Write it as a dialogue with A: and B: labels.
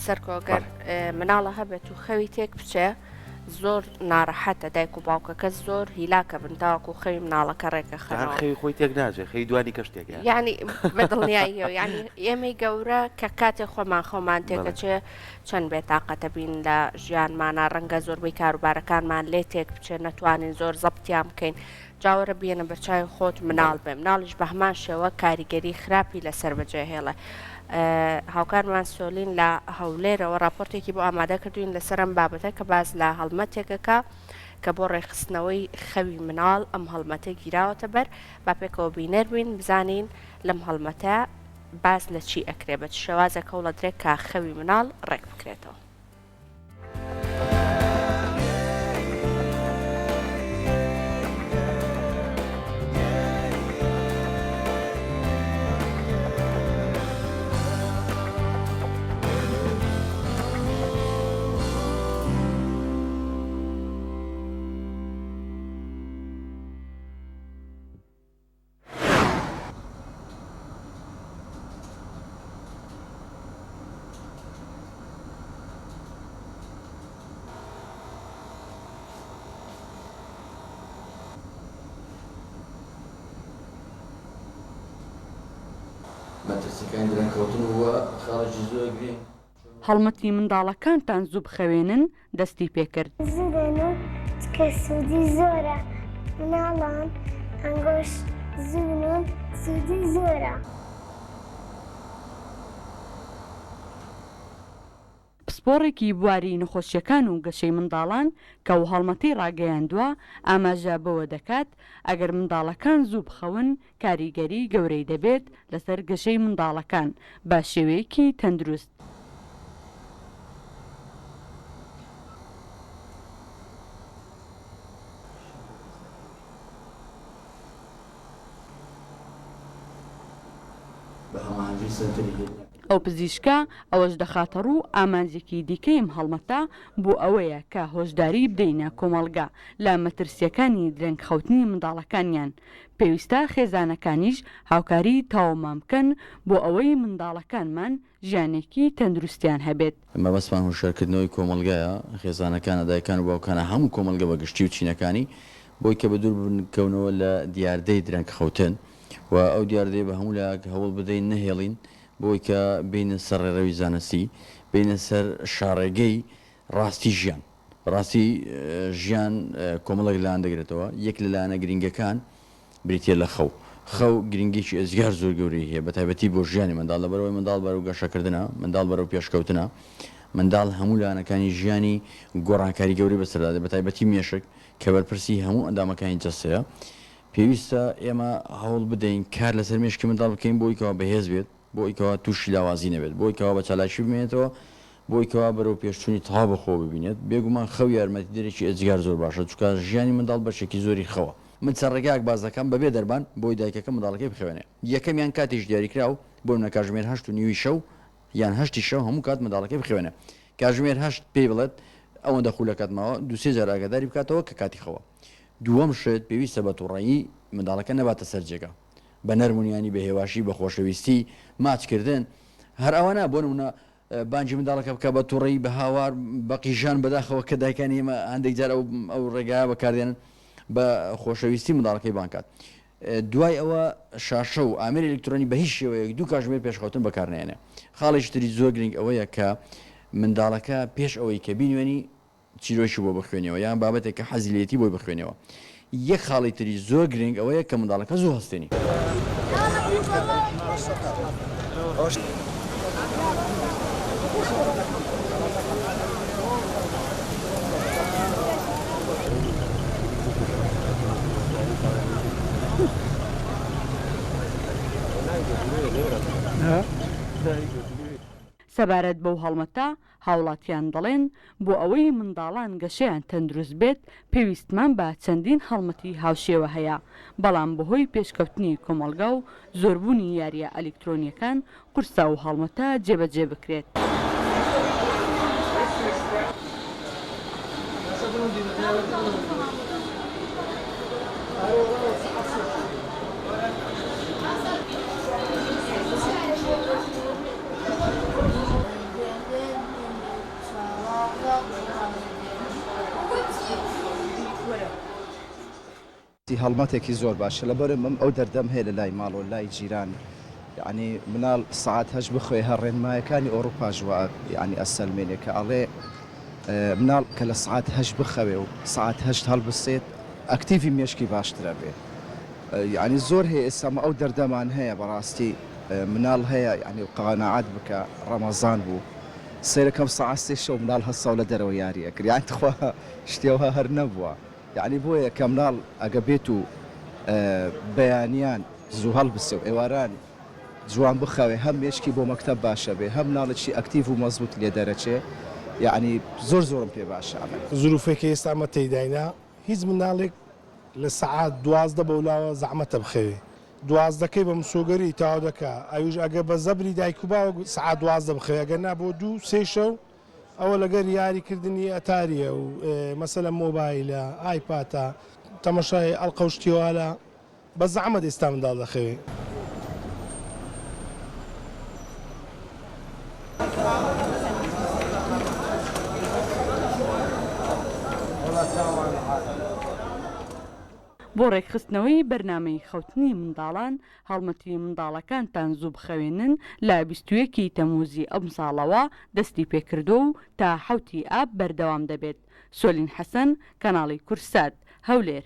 A: سەرکۆگەر مناڵە هەبێت و خەوی تێک بچێ زۆر ناڕەحەتە دایک و باوکەکە زۆر هیلاکە بن تاوەکو خەوی مناڵەکە ڕێکە خەنەوە
B: خەوی خۆی تێک ناژێ خەوی دوانی کەشتێک
A: یعنی بەدڵنیاییەوە یعنی ئێمەی گەورە کە کاتێک خۆمان تێکەچێ چەند بێتاقەتە بین لە ژیانمانە ڕەنگە زۆربەی کاروبارەکانمان لێ تێک بچێت نەتوانین زۆر زەبتیان بکەین جاوەرە بێنە بەرچاوی خۆت مناڵ بێ مناڵیش بە هەمان شێوە کاریگەری خراپی لەسەر بەجێهێڵە هاوکارمان سۆلین لە هەولێرەوە راپۆرتێکی بۆ ئامادە کردوین لەسەر ئەم بابەتە کە باز لە هەڵمەتێکەکە کە بۆ ڕێخستنەوەی خەوی مناڵ ئەم هەڵمەتە گیراوەتە بەر با پێکەوە بینەر بوین بزانین لەم هەڵمەتە باز لە چی ئەکرێ بە شێوازە کەوڵە درێک کا خەوی مناڵ ڕێک بکرێتەوە.
C: هەڵمەتی منداڵەکانتان زوو بخەوێنن دەستی پێکرد.
D: زوبێن و کە سوودی زۆرە مناڵان ئەنگۆش زوون و سوودی زۆرە.
C: پسپۆڕێکی بواری نەخۆشیەکان و گەشەی منداڵان کە و هەڵمەتی ڕاگەیاندووە ئاماژە بەوە دەکات ئەگەر منداڵەکان زوو بخەون کاریگەری گەورەی دەبێت لەسەر گەشەی منداڵەکان بە شێوەیەکی تەندروست. ئەو پزیشکە ئەوەش دەخاتە ڕوو ئامانجێکی دیکەیم هەڵمەتە بۆ ئەوەیە کە هۆشداری بدەینە کۆمەڵگا لە مەترسیەکانی درەنگ خەوتنی منداڵەکانیان پێویستە خێزانەکانیش هاوکاری تاوەمان بکەن بۆ ئەوەی منداڵەکانمان ژیانێکی تەندروستیان هەبێت.
E: مەبەستمان هۆشیارکردنەوەی کۆمەڵگایە خێزانەکان دایکان و باوکانە هەموو کۆمەڵگە بە گشتی و چینەکانی بۆی کە بە دوور بکەونەوە لە دیاردەی درەنگ خەوتن و ئەو دیاردەی بە هەموو لایەک هەوڵ بدەین نەهێڵین بۆی کە بینە سەر ڕێڕەوی زانستی بینە سەر شاڕێگەی ڕاستی ژیان ڕاستی ژیان کۆمەڵێک لایەن دەگرێتەوە یەک لە لایەنە گرنگەکان بریتە لە خەو گرنگێکی ئەزگار زۆر گەورەی هەیە بە تایبەتی بۆ ژیانی منداڵ لەبەرەوەی منداڵ بەرەو گەشەکردنە منداڵ بەرەو پێشکەوتنە منداڵ هەموو لایەنەکانی ژیانی گۆڕانکاری گەوری بەسەردادێت بە تایبەتی مێشک کە بەرپرسی هەموو ئەندامەکانی جەستەیە پێویستە ئێمە هەوڵ بدەین کار لەسەر مێشکی منداڵ بکەین بۆی کەەوە بەهێز بێت بۆی کەوا تووشی لاوازی نەبێت بۆی کەوا بە چالاشی بمێنێتەوە بۆی کەوا بەرەو پێشچوونی تەواو بەخۆ ببینێت بێگومان خەو یارمەتی دەرێکی ئەجگار زۆر باشە چونکە ژیانی منداڵ بەشێکی زۆری خەوە من چەڕێگایەک باز دەکەم بەبێ دەربان بۆی دایکەکە منداڵەکەی بخەوێنێ یەکەمیان کاتیش دیاریکرا و بۆ منە کاتژمێر 8:30 شەو یان 8 شەو هەموو کات منداڵەکەی بخەوێنێ کاتژمێر 8 پێی بڵێت ئەوەندە خولەکەتمەوە دوسێ جار ئاگاداری بکاتەوە کە کاتی خەوە دووەم شت پێویستە بە تووڕەیی منداڵەکە نەباتە سەرجێگا بە نەرمونیانی بە هێواشی بە خۆشەویستی ماچکردن هەر ئەوانە بۆ نمونە بانجی منداڵەکە بکە بە تووڕەیی بە هاوار بە قیژان بەداخەوە کە دایکانی ئێمە هەندێک جار ئەو ڕێگایە بەکاردێنن بە خۆشەویستی منداڵەکەی بانکات دوای ئەوە شاشە و ئامێری ئەلکترۆنی بە هیچ شێوەیەک دوو کاتژمێر پێشخەوتن بەکارنێنێ خاڵێکی تری زۆر گرنگ ئەوەیە کە منداڵەکە پێش ئەوەی کە بینوێنی چیرۆشی بۆ بخوێنەوە یان بابەتێک کە حەزیلێتی بۆی بخوێنەوە یەک خاڵی تری زۆر گرنگ ئەوەیە کە منداڵەکە زوو هەستێنی
C: سەبارەت بەو هەڵمەتە هاوڵاتیان دەڵێن بۆ ئەوەی منداڵان گەشەیان تەندروست بێت پێویستمان بە چەندین هەڵمەتی هاوشێوە هەیە بەڵام بەهۆی پێشکەوتنی کۆمەڵگا و زۆربوونی یاریە ئەلکترۆنیەکان قورسا و هەڵمەتە جێبەجێ بکرێت.
F: هەڵمەتێکی زۆر باشە لەبەرم ئەو دەردەم هەیە لە لای ماڵۆ لای جیران یعنی مناڵ سعات هەش بخۆی هەڕێنمایەکانی ئۆروپا ژوە یعنی ئەسەلمێنێ کە ئەڵێ مناڵ کە لە سعات هەش بخەوێ و سعات هەشت هەڵبسێت ئەکتیڤی مێشکی باشترە بێ یعنی زۆر هەیە ئێستا ئەو دەردەمان هەیە بەڕاستی مناڵ هەیە یعنی و قەناعات بکە ڕەمەزان بوو سێرەکەم سعات سێ شەو مناڵ هەساو لە دەرەوە یاریە کرد یان تخوا شتێوە هەر نەبووە یعنی بۆیە کە مناڵ ئەگە بێت و بەیانیان زوو هەڵبسێ و ئێواران جوان بخەوێ هەم مێشکی بۆ مەکتەب باشە بێ هەم مناڵێکی ئەکتیڤ و مەزبوط لێ دەرەچێ یعنی زۆرم پێ باشە
G: زروفێکی ئێستا ئەمە تێداینا هیچ مناڵێک لە سعات 12 بەولاوە زەحمەتە بخەوێ 12ەکەی بە مسۆگەری تاوا دەکا ئەوش ئەگە بە زەبری دایک و باوە سعات 12 بخەوێ ئەگەر نا بۆ 2-3 شەو ئەوە لەگەر یاریکردنی ئەتاریە و مەسەلە مۆبایلە ئایپاتە تەمەشای ئەڵقە و شتیوالە بە زەحمەت ئێستا منداڵ دەخەوێ.
C: بۆ ڕێکخستنەوەی بەرنامەی خەوتنی منداڵان هەڵمەتی منداڵەکانتان زوو بخەوێنن لە 21 تەموزی ئەم ساڵەوە دەستی پێکردو و تا 7 ئاب بەردەوام دەبێت. سۆلین حەسەن، کەناڵی کورسات، هەولێر.